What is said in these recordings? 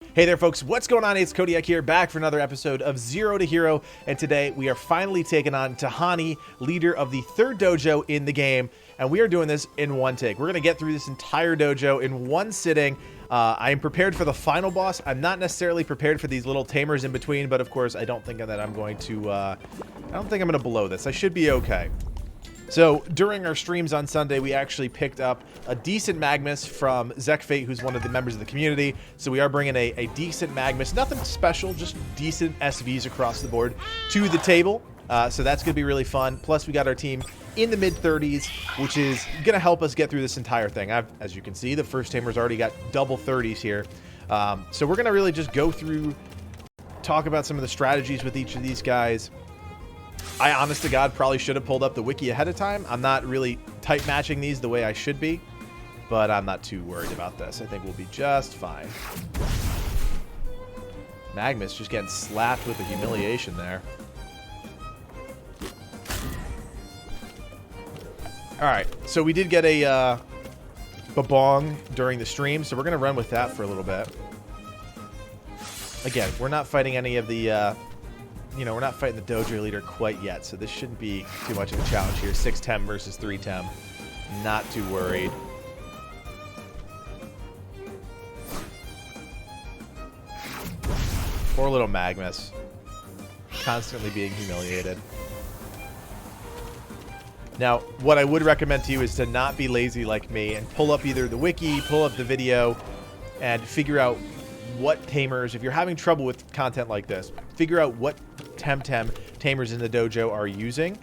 Hey there folks, what's going on? It's Codiak here, back for another episode of Zero to Hero, and today we are finally taking on Tehani, leader of the third dojo in the game, and we are doing this in one take. We're going to get through this entire dojo in one sitting. I am prepared for the final boss. I'm not necessarily prepared for these little tamers in between, but of course I don't think that I'm going to, I don't think I'm going to blow this. I should be okay. So, during our streams on Sunday, we actually picked up a decent Magmus from Zekfate, who's one of the members of the community. So we are bringing a decent Magmus, nothing special, just decent SVs across the board to the table. So that's going to be really fun. Plus, we got our team in the mid-30s, which is going to help us get through this entire thing. As you can see, the first tamer's already got double 30s here. So we're going to really just go through, talk about some of the strategies with each of these guys. I, honest to God, probably should have pulled up the wiki ahead of time. I'm not really type matching these the way I should be, but I'm not too worried about this. I think we'll be just fine. Magmus just getting slapped with the humiliation there. Alright, so we did get a babong during the stream, so we're going to run with that for a little bit. Again, we're not fighting any of the... you know, we're not fighting the dojo leader quite yet, so this shouldn't be too much of a challenge here. 6 Tem versus 3 Tem. Not too worried. Poor little Magmus. Constantly being humiliated. Now, what I would recommend to you is to not be lazy like me and pull up either the wiki, pull up the video, and figure out what tamers, if you're having trouble with content like this, figure out what Temtem tamers in the dojo are using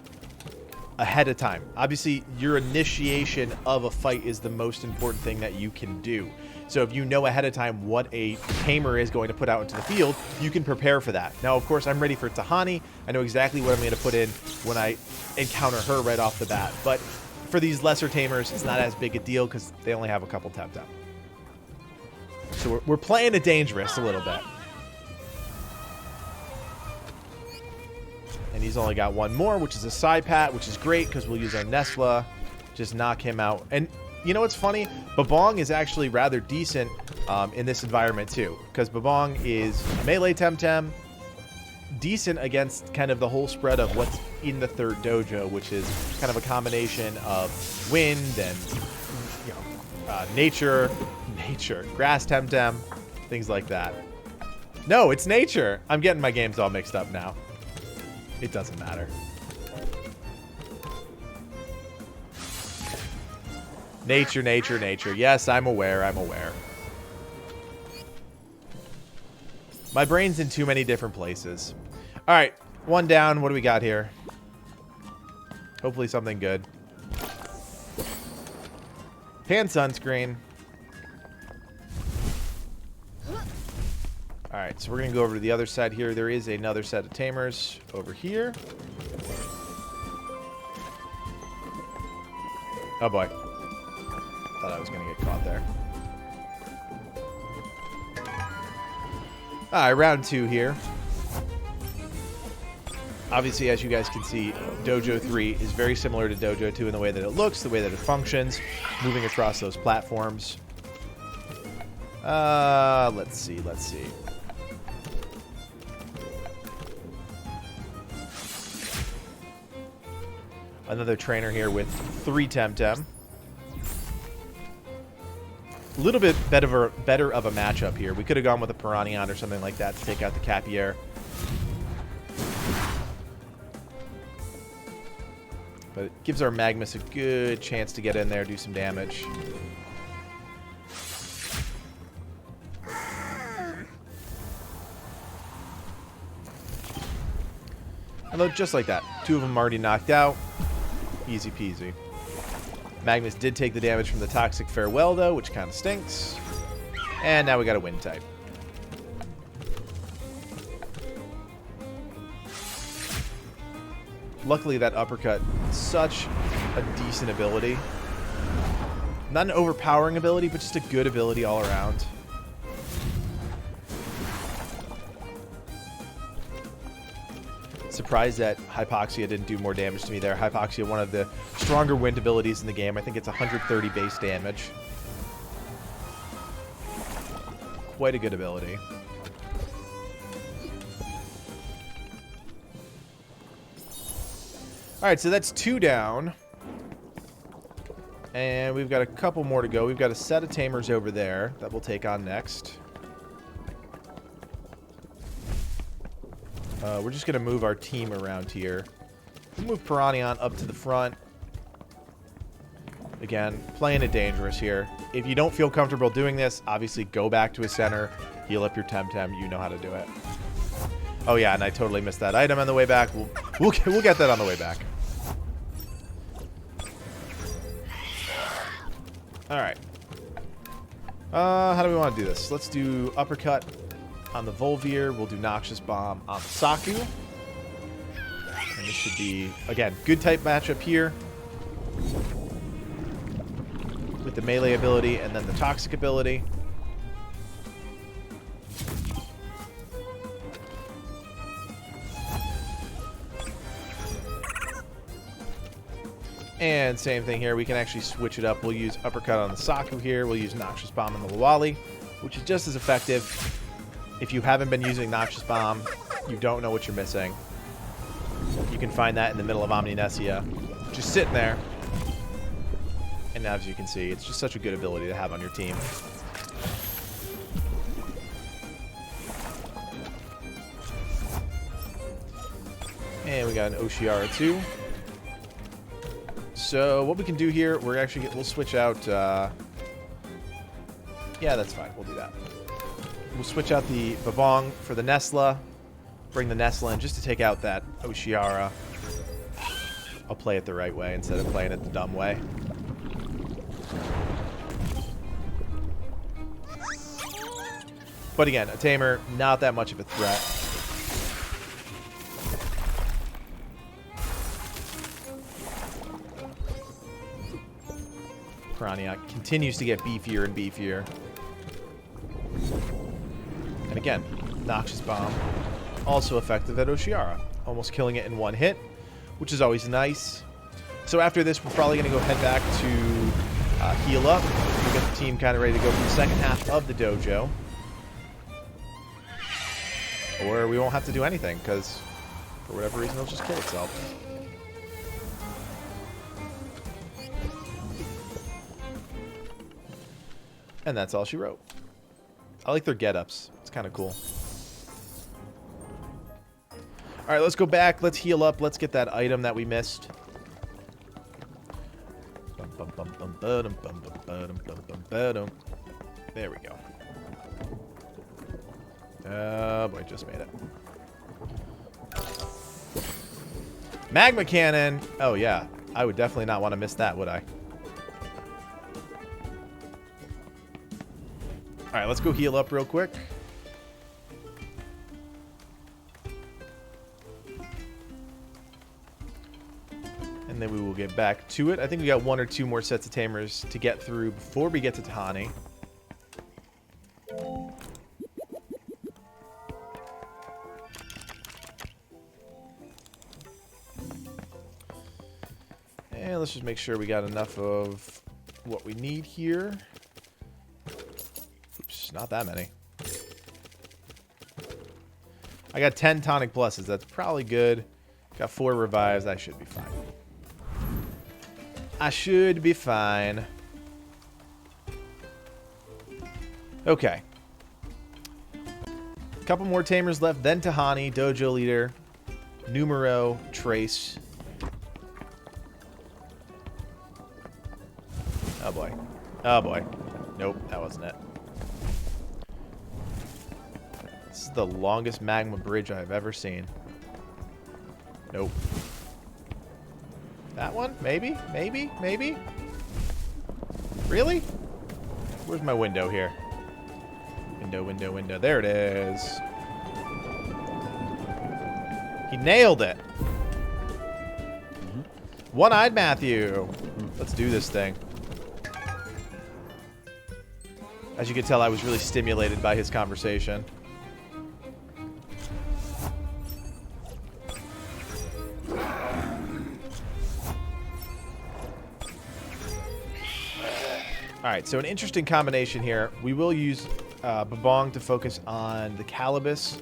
ahead of time. Obviously, your initiation of a fight is the most important thing that you can do. So if you know ahead of time what a tamer is going to put out into the field, you can prepare for that. Now, of course, I'm ready for Tihani. I know exactly what I'm going to put in when I encounter her right off the bat. But for these lesser tamers, it's not as big a deal because they only have a couple Temtem. So we're playing it dangerous a little bit. And he's only got one more, which is a side pat, which is great because we'll use our Nesla. Just knock him out. And you know what's funny? Babong is actually rather decent in this environment too. Because Babong is melee Temtem. Decent against kind of the whole spread of what's in the third dojo, which is kind of a combination of wind and, you know, nature, grass Temtem, things like that. No, it's nature. I'm getting my games all mixed up now. It doesn't matter. Nature, nature, nature. Yes, I'm aware. I'm aware. My brain's in too many different places. All right, one down. What do we got here? Hopefully something good. Hand sunscreen. Alright, so we're going to go over to the other side here. There is another set of tamers over here. Oh boy. Thought I was going to get caught there. Alright, round 2 here. Obviously, as you guys can see, Dojo 3 is very similar to Dojo 2 in the way that it looks, the way that it functions, moving across those platforms. Let's see. Another trainer here with 3 Temtem. A little bit better of a matchup here. We could have gone with a Piranha or something like that to take out the Capier. But it gives our Magmus a good chance to get in there, do some damage. And just like that, 2 of them already knocked out. Easy peasy. Magmus did take the damage from the Toxic Farewell, though, which kind of stinks. And now we got a Wind type. Luckily, that uppercut, such a decent ability. Not an overpowering ability, but just a good ability all around. Surprised that Hypoxia didn't do more damage to me there. Hypoxia, one of the stronger wind abilities in the game. I think it's 130 base damage. Quite a good ability. Alright, so that's 2 down. And we've got a couple more to go. We've got a set of tamers over there that we'll take on next. We're just going to move our team around here. We'll move Piranha up to the front. Again, playing it dangerous here. If you don't feel comfortable doing this, obviously go back to a center, heal up your Temtem. You know how to do it. Oh yeah, and I totally missed that item on the way back. We'll get that on the way back. All right. How do we want to do this? Let's do uppercut on the Volvir. We'll do Noxious Bomb on the Saku. And this should be, again, good type matchup here. With the melee ability and then the toxic ability. And same thing here. We can actually switch it up. We'll use uppercut on the Saku here. We'll use Noxious Bomb on the Lawali, which is just as effective. If you haven't been using Noxious Bomb, you don't know what you're missing. You can find that in the middle of Omninesia. Just sitting there. And as you can see, it's just such a good ability to have on your team. And we got an Oshiara too. So what we can do here, we'll switch out. Yeah, that's fine. We'll do that. We'll switch out the Babong for the Nesla. Bring the Nesla in just to take out that Oshiara. I'll play it the right way instead of playing it the dumb way. But again, a Tamer, not that much of a threat. Piranha continues to get beefier and beefier. And again, Noxious Bomb, also effective at Oshiara. Almost killing it in one hit, which is always nice. So after this, we're probably going to go head back to heal up. We'll get the team kind of ready to go for the second half of the dojo. Or we won't have to do anything, because for whatever reason, it'll just kill itself. And that's all she wrote. I like their get-ups. It's kind of cool. All right, let's go back. Let's heal up. Let's get that item that we missed. There we go. Oh, boy, just made it. Magma Cannon. Oh, yeah. I would definitely not want to miss that, would I? All right, let's go heal up real quick. And then we will get back to it. I think we got 1 or 2 more sets of tamers to get through before we get to Tehani. And let's just make sure we got enough of what we need here. Oops, not that many. I got 10 tonic pluses. That's probably good. Got 4 revives. I should be fine. I should be fine. Okay. A couple more tamers left. Then Tehani, dojo leader, numero, trace. Oh boy. Oh boy. Nope, that wasn't it. This is the longest magma bridge I've ever seen. Nope. That one? Maybe? Maybe? Maybe? Really? Where's my window here? Window, window, window. There it is. He nailed it. One-eyed Matthew. Let's do this thing. As you can tell, I was really stimulated by his conversation. Alright, so an interesting combination here. We will use Babong to focus on the Calibus.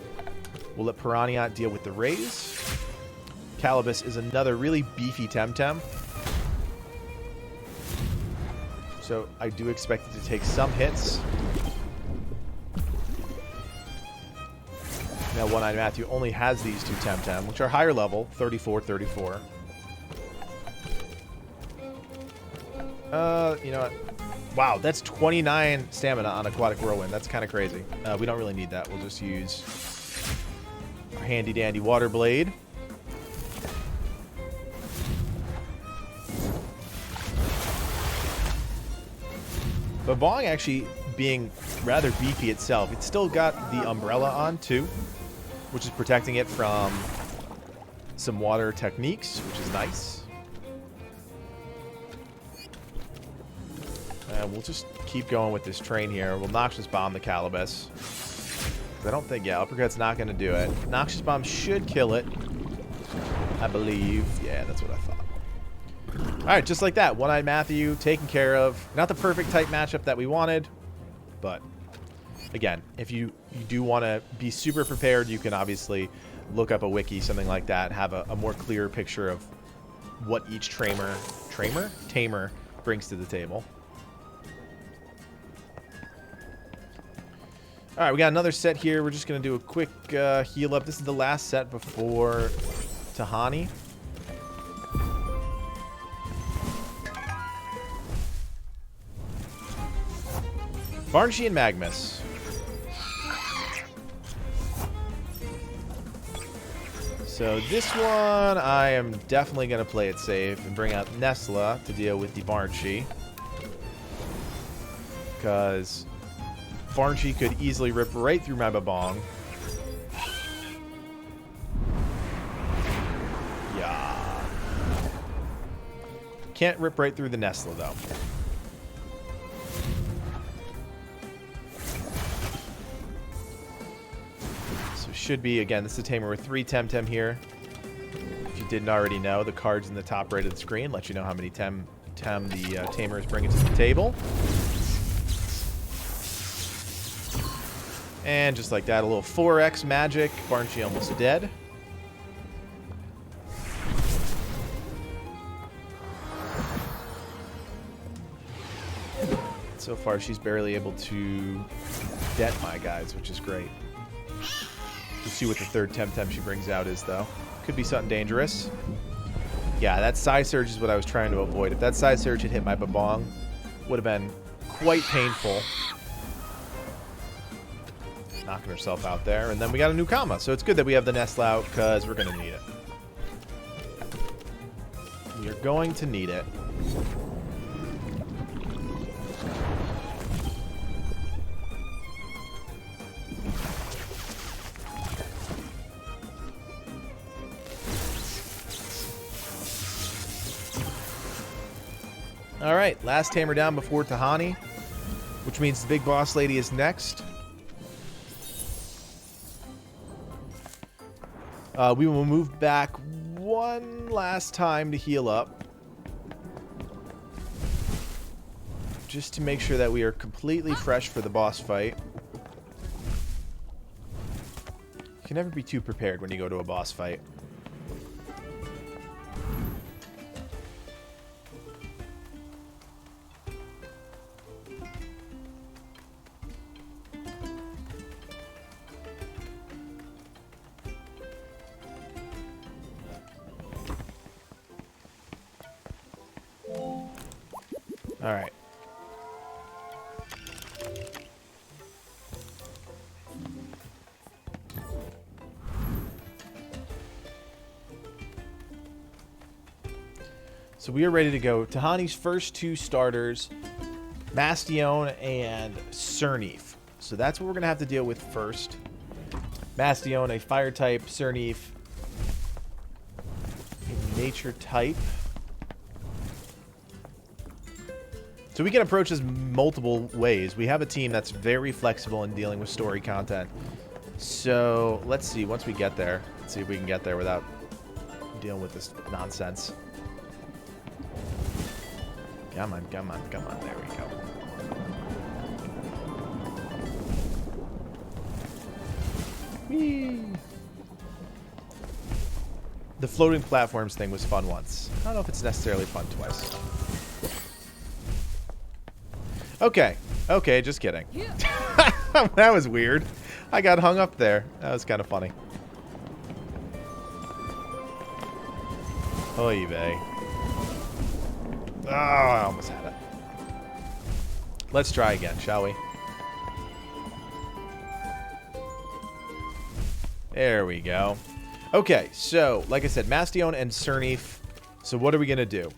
We'll let Piranha deal with the Rays. Calibus is another really beefy Temtem. So I do expect it to take some hits. Now, One-Eyed Matthew only has these two Temtem, which are higher level, 34, 34. You know what? Wow, that's 29 stamina on Aquatic Whirlwind. That's kind of crazy. We don't really need that. We'll just use our handy-dandy Water Blade. Babong actually being rather beefy itself. It's still got the umbrella on too, which is protecting it from some water techniques, which is nice. And we'll just keep going with this train here. We'll Noxious Bomb the Calibus. I don't think, yeah, Uppercut's not going to do it. Noxious Bomb should kill it, I believe. Yeah, that's what I thought. Alright, just like that. One-Eyed Matthew taken care of. Not the perfect type matchup that we wanted, but again, if you do want to be super prepared, you can obviously look up a wiki, something like that, have a more clear picture of what each tamer brings to the table. Alright, we got another set here. We're just going to do a quick heal up. This is the last set before Tehani. Barnshy and Magmus. So this one, I am definitely going to play it safe and bring out Nesla to deal with the Barnshy. Because Barnshy could easily rip right through my Babong. Yeah. Can't rip right through the Nesla, though. Should be, again, this is a tamer with 3 Temtem here. If you didn't already know, the cards in the top right of the screen let you know how many Temtem the tamer is bringing to the table. And just like that, a little 4x magic. Barnshy almost dead. So far, she's barely able to dent my guys, which is great. We'll see what the third Temtem she brings out is, though. Could be something dangerous. Yeah, that Psy Surge is what I was trying to avoid. If that Psy Surge had hit my Babong, would have been quite painful. Knocking herself out there. And then we got a new Kama, so it's good that we have the Nestle out, because we're going to need it. We are going to need it. Alright, last tamer down before Tehani, which means the big boss lady is next. We will move back one last time to heal up. Just to make sure that we are completely fresh for the boss fight. You can never be too prepared when you go to a boss fight. All right. So we are ready to go. Tehani's first 2 starters, Mastion and Cernif. So that's what we're going to have to deal with first. Mastion, a fire type, Cernif, a nature type. So we can approach this multiple ways. We have a team that's very flexible in dealing with story content. So let's see, once we get there, let's see if we can get there without dealing with this nonsense. Come on, come on, come on. There we go. Whee! The floating platforms thing was fun once. I don't know if it's necessarily fun twice. Okay. Okay, just kidding. That was weird. I got hung up there. That was kind of funny. Oy vey. Oh, I almost had it. Let's try again, shall we? There we go. Okay, so, like I said, Mastion and Cernif. So what are we going to do?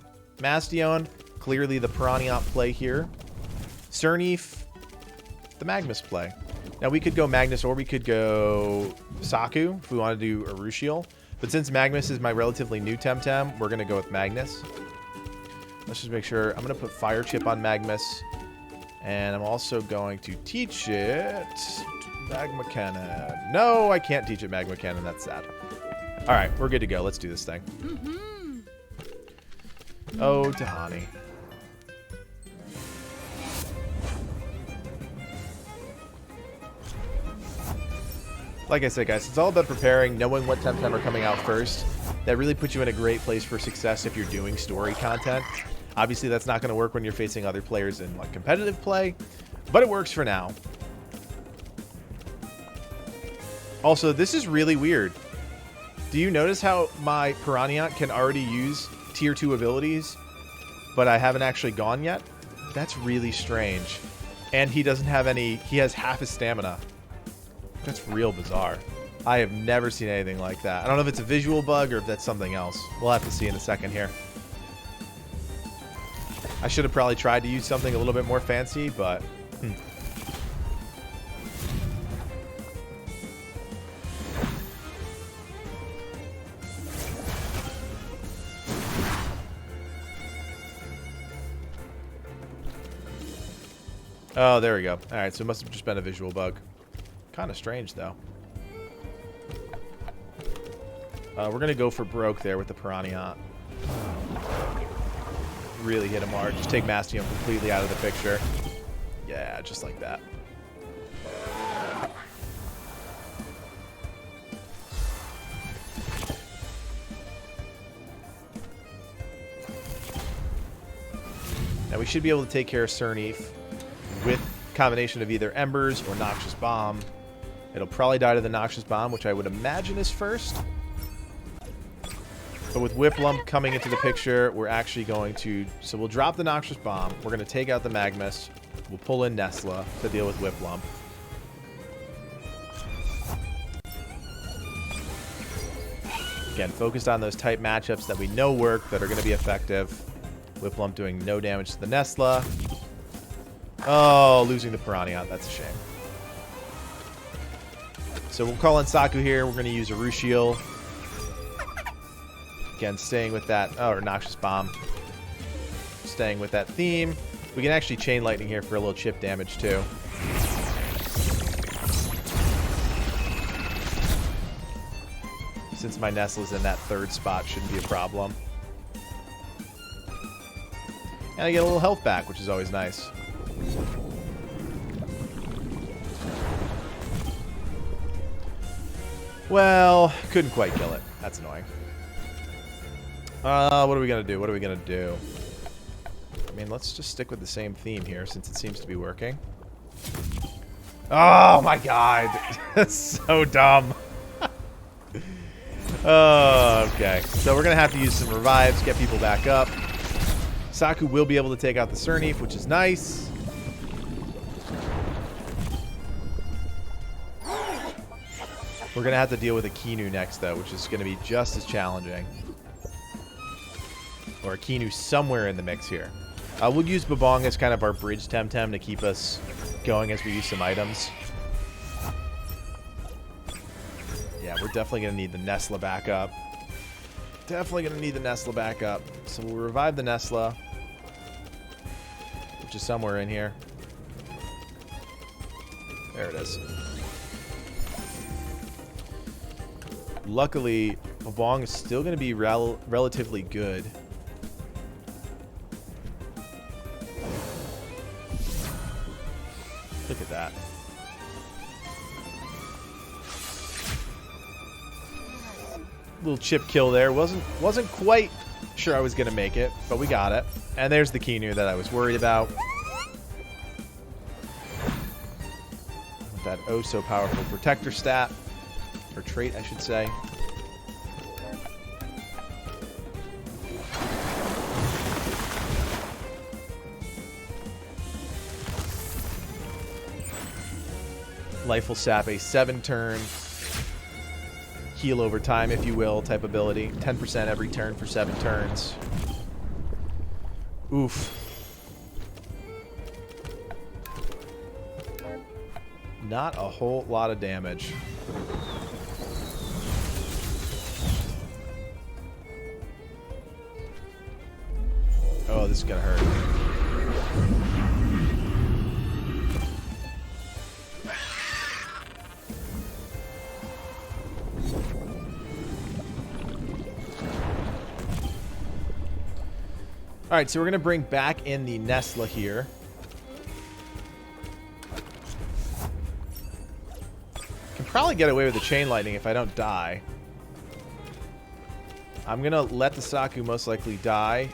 Mastion, clearly the Piranha play here. Cernif, the Magnus play. Now, we could go Magnus or we could go Saku if we want to do Urushiel. But since Magnus is my relatively new Temtem, we're going to go with Magnus. Let's just make sure. I'm going to put Fire Chip on Magnus. And I'm also going to teach it Magma Cannon. No, I can't teach it Magma Cannon. That's sad. All right, we're good to go. Let's do this thing. Oh, Tehani. Like I said, guys, it's all about preparing, knowing what Temtem are coming out first. That really puts you in a great place for success if you're doing story content. Obviously, that's not going to work when you're facing other players in like competitive play, but it works for now. Also, this is really weird. Do you notice how my Piranha can already use tier 2 abilities, but I haven't actually gone yet? That's really strange. And he doesn't have any, he has half his stamina. That's real bizarre. I have never seen anything like that. I don't know if it's a visual bug or if that's something else. We'll have to see in a second here. I should have probably tried to use something a little bit more fancy, but... Oh, there we go. Alright, so it must have just been a visual bug. Kind of strange, though. We're going to go for broke there with the Piranha. Really hit him hard. Just take Mastion completely out of the picture. Yeah, just like that. Now we should be able to take care of Cernif with combination of either Embers or Noxious Bomb. It'll probably die to the Noxious Bomb, which I would imagine is first. But with Whiplump coming into the picture, we're actually going to... So we'll drop the Noxious Bomb. We're going to take out the Magmus. We'll pull in Nesla to deal with Whiplump. Again, focused on those type matchups that we know work, that are going to be effective. Whiplump doing no damage to the Nesla. Oh, losing the Piranha. That's a shame. So we'll call in Saku here. We're going to use Urushiel. Again, staying with that... Oh, or Noxious Bomb. Staying with that theme. We can actually Chain Lightning here for a little chip damage, too. Since my Nestle's in that third spot, shouldn't be a problem. And I get a little health back, which is always nice. Well, couldn't quite kill it. That's annoying. What are we going to do? What are we going to do? I mean, let's just stick with the same theme here since it seems to be working. Oh my god. That's so dumb. Oh, okay. So we're going to have to use some revives, get people back up. Saku will be able to take out the Cernif, which is nice. We're going to have to deal with a Kinu next, though, which is going to be just as challenging. Or a Kinu somewhere in the mix here. We'll use Babong as kind of our bridge Temtem to keep us going as we use some items. Yeah, we're definitely going to need the Nesla back up. Definitely going to need the Nesla back up. So we'll revive the Nesla, which is somewhere in here. There it is. Luckily, Babong is still going to be relatively good. Look at that. Little chip kill there. Wasn't quite sure I was going to make it, but we got it. And there's the Kinu that I was worried about. With that oh so powerful protector stat. Or trait, I should say. Life will sap a 7-turn heal over time, if you will, type ability. 10% every turn for 7 turns. Oof. Not a whole lot of damage. Oh, this is gonna hurt. Alright, so we're going to bring back in the Nesla here. Can probably get away with the Chain Lightning if I don't die. I'm going to let the Saku most likely die.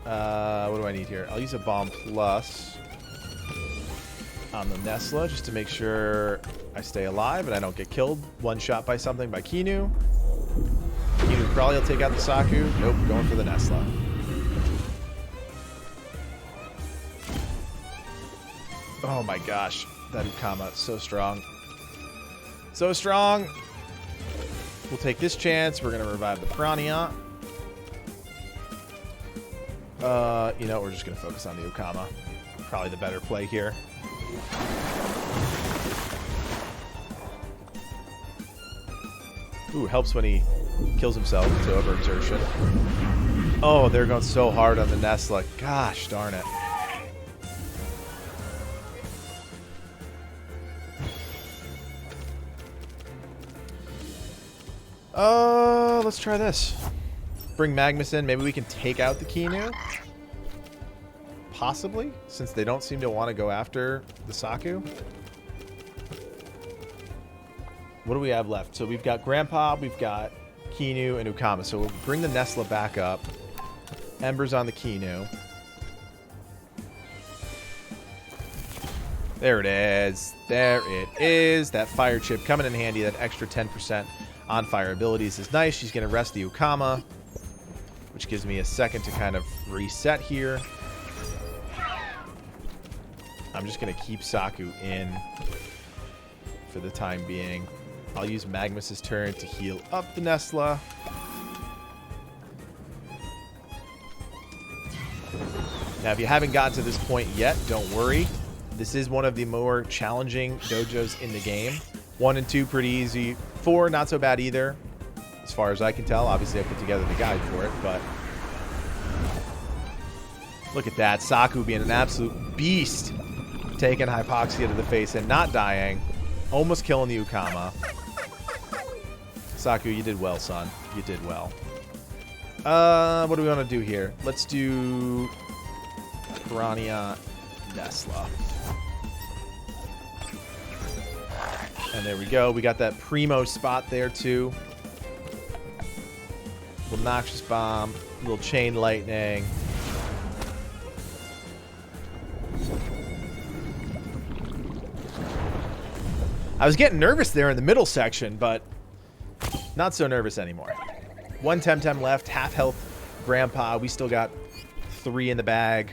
What do I need here? I'll use a Bomb Plus on the Nesla just to make sure I stay alive and I don't get killed. One shot by something by Kinu. Kinu probably will take out the Saku. Nope, going for the Nesla. Oh my gosh, that Ukama is so strong. So strong. We'll take this chance. We're going to revive the Piranha. You know, we're just going to focus on the Ukama. Probably the better play here. Ooh, helps when he kills himself to overexertion. Oh, they're going so hard on the Nesla. Gosh darn it. Let's try this. Bring Magnus in. Maybe we can take out the Kinu. Possibly, since they don't seem to want to go after the Saku. What do we have left? So we've got Grandpa, we've got Kinu, and Ukama. So we'll bring the Nesla back up. Embers on the Kinu. There it is. There it is. That fire chip coming in handy. That extra 10% on fire abilities is nice. She's going to rest the Ukama, which gives me a second to kind of reset here. I'm just going to keep Saku in for the time being. I'll use Magnus's turn to heal up the Nesla. Now, if you haven't gotten to this point yet, don't worry. This is one of the more challenging dojos in the game. 1 and 2 pretty easy. 4 not so bad either, as far as I can tell. Obviously, I put together the guide for it, but look at that. Saku being an absolute beast. Taking Hypoxia to the face and not dying. Almost killing the Ukama. Saku, you did well, son. You did well. What do we want to do here? Let's do Piranha Nesla. And there we go. We got that primo spot there, too. Little Noxious Bomb. Little Chain Lightning. I was getting nervous there in the middle section, but not so nervous anymore. 1 Temtem left. Half health Grandpa. We still got 3 in the bag.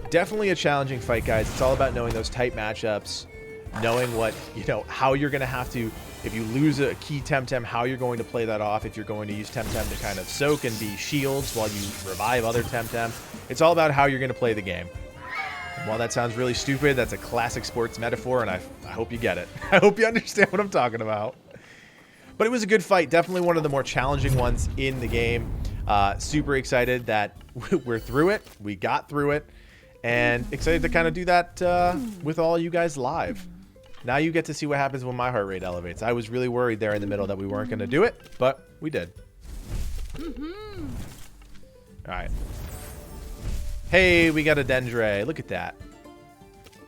Definitely a challenging fight, guys. It's all about knowing those tight matchups. Knowing what, you know, how you're going to have to, if you lose a key Temtem, how you're going to play that off. If you're going to use Temtem to kind of soak and be shields while you revive other Temtem. It's all about how you're going to play the game. And while that sounds really stupid, that's a classic sports metaphor, and I hope you get it. I hope you understand what I'm talking about. But it was a good fight. Definitely one of the more challenging ones in the game. Super excited that we're through it. We got through it. And excited to kind of do that with all you guys live. Now you get to see what happens when my heart rate elevates. I was really worried there in the middle that we weren't going to do it, but we did. All right. Hey, we got a Dendre. Look at that.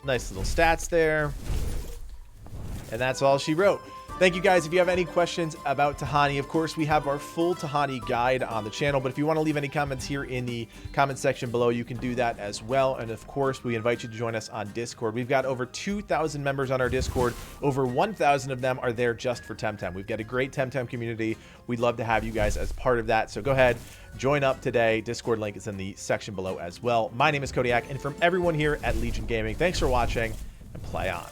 Nice little stats there. And that's all she wrote. Thank you guys. If you have any questions about Tehani, of course, we have our full Tehani guide on the channel. But if you want to leave any comments here in the comment section below, you can do that as well. And of course, we invite you to join us on Discord. We've got over 2,000 members on our Discord. Over 1,000 of them are there just for Temtem. We've got a great Temtem community. We'd love to have you guys as part of that. So go ahead, join up today. Discord link is in the section below as well. My name is Codiak, and from everyone here at Legion Gaming, thanks for watching and play on.